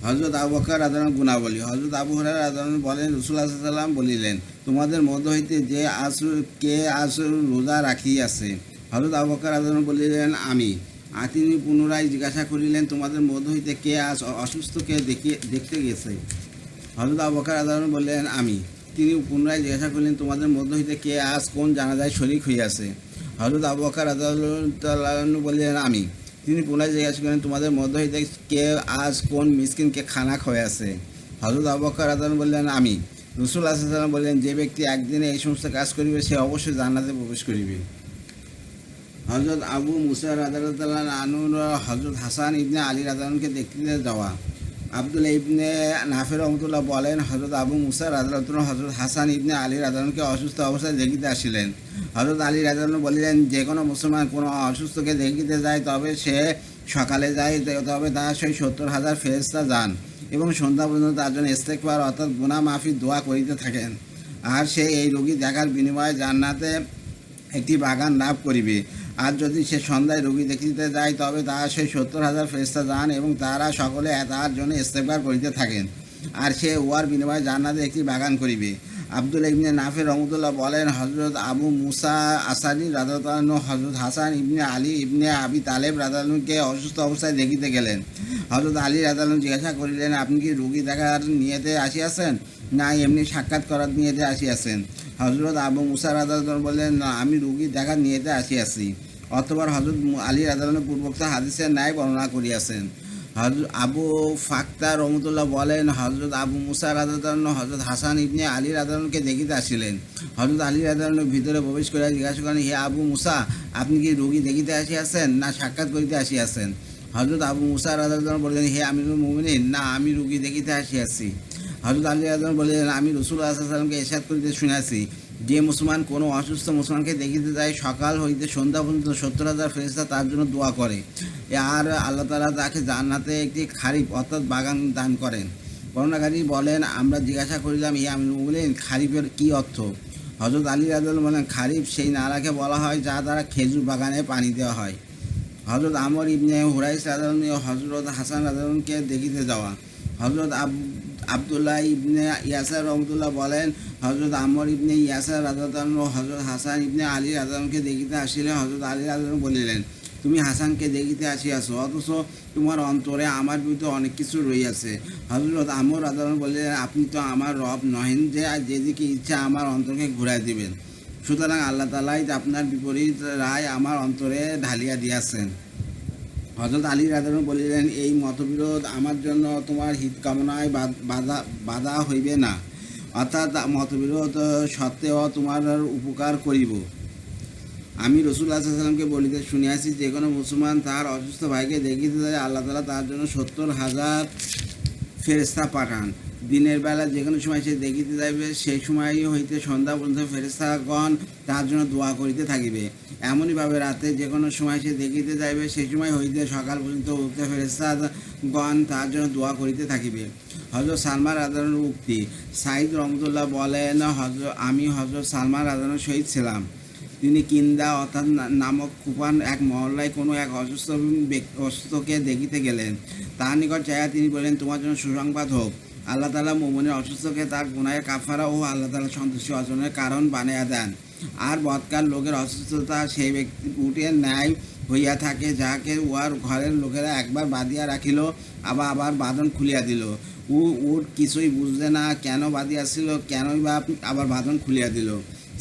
হযরত আবু বকর রাদিয়াল্লাহু গুণাবলী। হযরত আবু হুরায়রা রাদিয়াল্লাহু বলেন, রাসূলুল্লাহ সাল্লাল্লাহু আলাইহি ওয়াসাল্লাম বলিলেন, তোমাদের মধ্য হইতে যে আসর রোজা রাখিয়াছে? হযরত আবু বকর রাদিয়াল্লাহু বলিলেন, আমি। আর তিনি পুনরায় জিজ্ঞাসা করিলেন, তোমাদের মধ্য হইতে কে আজ অসুস্থকে দেখতে গেছে? হযরত আবু বকর রাদিয়াল্লাহু বললেন, আমি। তিনি পুনরায় জিজ্ঞাসা করিলেন, তোমাদের মধ্য হইতে কে আজ কোন জানাজায় শরীক হইয়াছে? হযরত আবু বকর রাদিয়াল্লাহু বললেন, আমি। তিনি পুনরায় জিজ্ঞাসা করেন, তোমাদের মধ্য হইতে কে আজ কোন মিসকিনকে খানা খাওয়াইয়াছে? হযরত আবু বকর রাদিয়াল্লাহু আনহু বললেন, আমি। রাসূলুল্লাহ সাল্লাল্লাহু আলাইহি ওয়াসাল্লাম বললেন, যে ব্যক্তি একদিনে এই সমস্ত কাজ করিবে সে অবশ্যই জান্নাতে প্রবেশ করিবে। হযরত আবু মুসা রাদিয়াল্লাহু আনহুর হযরত হাসান ইবনে আলী রাদিয়াল্লাহু আনহুকে দেখতে যাওয়া। আব্দুল্লাহ ইবনে নাফে রহমতুল্লাহ বলেন, হযরত আবু মুসা রাদিয়াল্লাহু আনহু হযরত হাসান ইবনে আলী রাদিয়াল্লাহু আনহুকে অসুস্থ অবস্থায় দেখিতে আসিলেন। হযরত আলী রাদিয়াল্লাহু আনহু বলিলেন, যে কোনো মুসলমান কোনো অসুস্থকে দেখিতে যায় তবে সে সকালে যায়, তবে তার সেই 70,000 ফেরেশতা যান এবং সন্ধ্যা পর্যন্ত তার জন্য ইস্তেগফার অর্থাৎ গুনাহ মাফির দোয়া করিতে থাকেন। আর সে এই রোগী দেখার বিনিময়ে জান্নাতে একটি বাগান লাভ করিবে। আর যদি সে সন্ধ্যায় রোগী দেখিতে যায় তবে তাহার সেই 70,000 ফেরেশতা যান এবং তারা সকলে তাহার জন্য ইস্তেগফার করিতে থাকেন। আর সে উহার বিনিময়ে জান্নাতে একটি বাগান করিবে। আব্দুল্লাহ ইবনে নাফে রহমতুল্লাহ বলেন, হযরত আবু মুসা আশআরী রাদিয়াল্লাহু আনহু হযরত হাসান ইবনে আলী ইবনে আবি তালেব রাদিয়াল্লাহু আনহুকে অসুস্থ অবস্থায় দেখিতে গেলেন। হযরত আলী রাদিয়াল্লাহু আনহু জিজ্ঞাসা করিলেন, আপনি কি রোগী দেখার নিয়তে আসিয়াছেন, না এমনি সাক্ষাৎ করার নিয়তে আসিয়াছেন? হযরত আবু মুসা রাদিয়াল্লাহু আনহু বললেন, না, আমি রোগী দেখার নিয়তে আসিয়াছি। অতঃপর হযরত আলী রাদিয়াল্লাহু আনহু পূর্বোক্ত হাদিসের ন্যায় বর্ণনা করিয়াছেন। হযরত আবু ফাক্তা রহমতুল্লাহ বলেন, হযরত আবু মুসা রাদিয়াল্লাহু আনহু হযরত হাসান ইবনে আলী রাদিয়াল্লাহু আনহুকে দেখিতে আসিলেন। হযরত আলী রাদিয়াল্লাহু আনহু ভিতরে প্রবেশ করিয়া জিজ্ঞাসা করেন, হে আবু মুসা, আপনি কি রোগী দেখিতে আসিয়াছেন, না সাক্ষাৎ করিতে আসিয়াছেন? হযরত আবু মুসা রাদিয়াল্লাহু আনহু বললেন, হে আমিরুল মুমিনিন, না, আমি রোগী দেখিতে আসিয়াছি। হযরত আলী রাদিয়াল্লাহু আনহু বললেন, আমি রাসূলুল্লাহ সাল্লাল্লাহু আলাইহি ওয়াসাল্লামকে ইরশাদ করিতে শুনিয়াছি, যে মুসলমান কোনো অসুস্থ মুসলমানকে দেখিতে যায় সকাল হইতে সন্ধ্যা পর্যন্ত 70,000 ফেরেশতা তার জন্য দোয়া করে, আর আল্লাহ তাআলা তাকে জান্নাতে একটি খারিফ অর্থাৎ বাগান দান করেন। বর্ণনাকারী বলেন, আমরা জিজ্ঞাসা করিলাম, হে আমিরুল মুমিনিন, খারিফের কী অর্থ? হযরত আলী রাদিয়াল্লাহু আনহু বলেন, খারিফ সেই নালাকে বলা হয় যা দ্বারা খেজুর বাগানে পানি দেওয়া হয়। হযরত আমর ইবনে হুরাইস রাদিয়াল্লাহু আনহু হযরত হাসান রাদিয়াল্লাহু আনহুকে দেখিতে যাওয়া। হযরত আব্দুল্লাহ ইবনে ইয়াসার রহমতুল্লাহ বলেন, হযরত আমর ইবনে ইয়াসার রাদিয়াল্লাহু আনহু হযরত হাসান ইবনে আলী রাদিয়াল্লাহু আনহুকে দেখিতে আসিলেন। হযরত আলী রাদিয়াল্লাহু আনহু বলিলেন, তুমি হাসানকে দেখিতে আসিয়াছ, অথচ তোমার অন্তরে আমার বিরুদ্ধে অনেক কিছু রইয়াছে। হযরত আমর রাদিয়াল্লাহু আনহু বলিলেন, আপনি তো আমার রব নহেন যে যেদিকে ইচ্ছা আমার অন্তরকে ঘুরাই দিবেন। সুতরাং আল্লাহ তাআলাই আপনার বিপরীত রায় আমার অন্তরে ঢালিয়া দিয়াছেন। হযরত আলী রাদিয়াল্লাহু আনহু বলিলেন, এই মতবিরোধ আমার জন্য তোমার হিত কামনায় বাধা হইবে না, অর্থাৎ মতবিরোধ সত্ত্বেও তোমার উপকার করিব। আমি রাসূলুল্লাহ সাল্লাল্লাহু আলাইহি ওয়াসাল্লামকে বলিতে শুনিয়াছি, যে কোনো মুসলমান তাহার অসুস্থ ভাইকে দেখিতে যায় আল্লাহ তাআলা তার জন্য 70,000 ফেরেশতা পাঠান। দিনের বেলা যে কোনো সময় সে দেখিতে যাইবে, সেই সময় হইতে সন্ধ্যা পর্যন্ত ফেরেশতাগণ তার জন্য দোয়া করিতে থাকিবে। এমনইভাবে রাতে যে কোনো সময় সে দেখিতে যাইবে, সেই সময় হইতে সকাল পর্যন্ত উক্ত ফেরেশতাগণ তার জন্য দোয়া করিতে থাকিবে। হযরত সালমান রাদিয়াল্লাহু আনহু উক্তি। সাঈদ রহমতুল্লাহ বলেন, আমি হযরত সালমান রাদিয়াল্লাহু আনহুর সহিত ছিলাম। তিনি কিন্দা অর্থাৎ নামক কুফার এক মহল্লায় কোনো এক অসুস্থকে দেখিতে গেলেন। তার নিকট চাইয়া তিনি বললেন, তোমার জন্য সুসংবাদ হোক, আল্লাহ তাআলা মুমিনের অসুস্থকে তার গুনাহের কাফারা ও আল্লাহ তাআলা সন্তুষ্টি অর্জনের কারণ বানাইয়া দেন। আর বদকার লোকের অসুস্থতা সেই ব্যক্তি উটের ন্যায় হইয়া থাকে, যাহাকে উহার ঘরের লোকেরা একবার বাঁধিয়া রাখিল, আবার বাঁধন খুলিয়া দিল। উট কিছুই বুঝলে না কেন বাঁধিয়াছিল, কেনই বা আবার বাঁধন খুলিয়া দিল।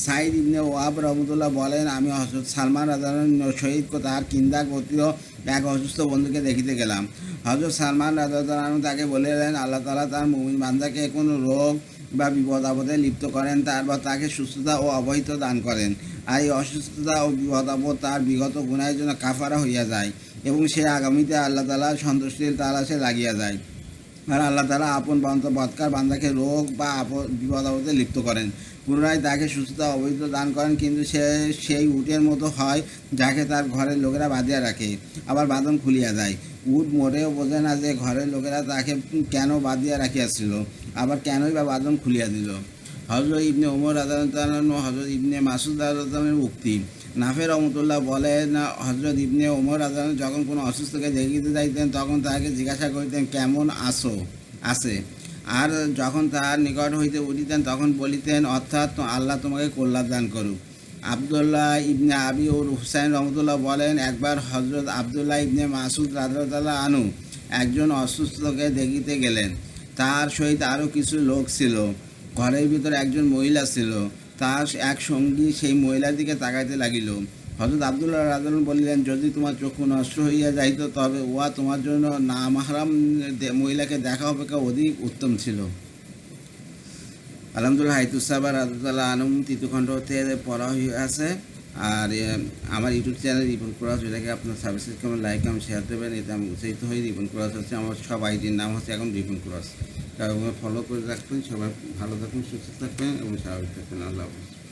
সাঈদ ইবনে ওয়াহাব রহমতুল্লাহ বলেন, আমি হযরত সালমান রাদিয়াল্লাহু আনহুর সহিত তাহার কিন্দা গোত্রীয় এক অসুস্থ বন্ধুকে দেখিতে গেলাম। হযরত সালমান রাদিয়াল্লাহু আনহু তাকে বলিলেন, আল্লাহ তাআলা তার মুমিন বান্দাকে কোনো রোগ বা বিপদ আপদে লিপ্ত করেন, তারপর তাকে সুস্থতা ও অবহিত দান করেন। আর এই অসুস্থতা ও বিপদ আপদ তার বিগত গুনাহের জন্য কাফারা হইয়া যায় এবং সে আগামীতে আল্লাহ তাআলার সন্তুষ্টির তালাশে লাগিয়া যায়। আর আল্লাহ তাআলা আপন বদকার বান্দাকে রোগ বা বিপদ আপদে লিপ্ত করেন, পুনরায় তাকে সুস্থতা অবহিত দান করেন, কিন্তু সে সেই উটের মতো হয় যাকে তার ঘরের লোকেরা বাঁধিয়া রাখে, আবার বাঁধন খুলিয়া যায়। উট মোটেও বোঝে না যে ঘরের লোকেরা তাকে কেন বাঁধিয়া রাখিয়াছিল, আবার কেনই বা বাঁধন খুলিয়া দিল। হযরত ইবনে ওমর রাদিয়াল্লাহু আনহু হযরত ইবনে মাসউদ রাদিয়াল্লাহু আনহুর উক্তি। নাফে রহমতুল্লাহ বলেন, হযরত ইবনে ওমর রাদিয়াল্লাহু আনহু যখন কোনো অসুস্থকে দেখিতে যাইতেন তখন তাহাকে জিজ্ঞাসা করিতেন, কেমন আছে? আর যখন তাহার নিকট হইতে উঠিতেন তখন বলিতেন, অর্থাৎ আল্লাহ তোমাকে কল্যাণ দান করুক। আব্দুল্লাহ ইবনে আবি ওর হুসাইন রহমতুল্লাহ বলেন, একবার হযরত আব্দুল্লাহ ইবনে মাসউদ রাদিয়াল্লাহু আনহু একজন অসুস্থকে দেখিতে গেলেন। তার সহিত আরও কিছু লোক ছিল। ঘরের ভিতরে একজন মহিলা ছিল। তার এক সঙ্গী সেই মহিলার দিকে তাকাইতে লাগিল। হযরত আব্দুল্লাহ রাদিয়াল্লাহু আনহু বললেন, যদি তোমার চক্ষু নষ্ট হইয়া যাইত তবে উহা তোমার জন্য না মাহরাম মহিলাকে দেখা অপেক্ষা অধিক উত্তম ছিল। আলহামদুলিল্লাহ, হাইতুসাবা রাদিয়াল্লাহু আনহু তৃতীয় খণ্ড হতে পড়া হয়ে আছে। আর আমার ইউটিউব চ্যানেল রিপন কুরাস, এটাকে আপনার সাবস্ক্রাইব করবেন, লাইক কমেন্ট শেয়ার দেবেন। এতে আমি উৎসাহিত হই। রিপন কুরাস হচ্ছে আমার সব আইডির নাম হচ্ছে এখন রিপন কুরাস। ফলো করে রাখবেন। সবাই ভালো থাকবেন, সুস্থ থাকবেন এবং স্বাভাবিক থাকবেন। আল্লাহ হাফেজ।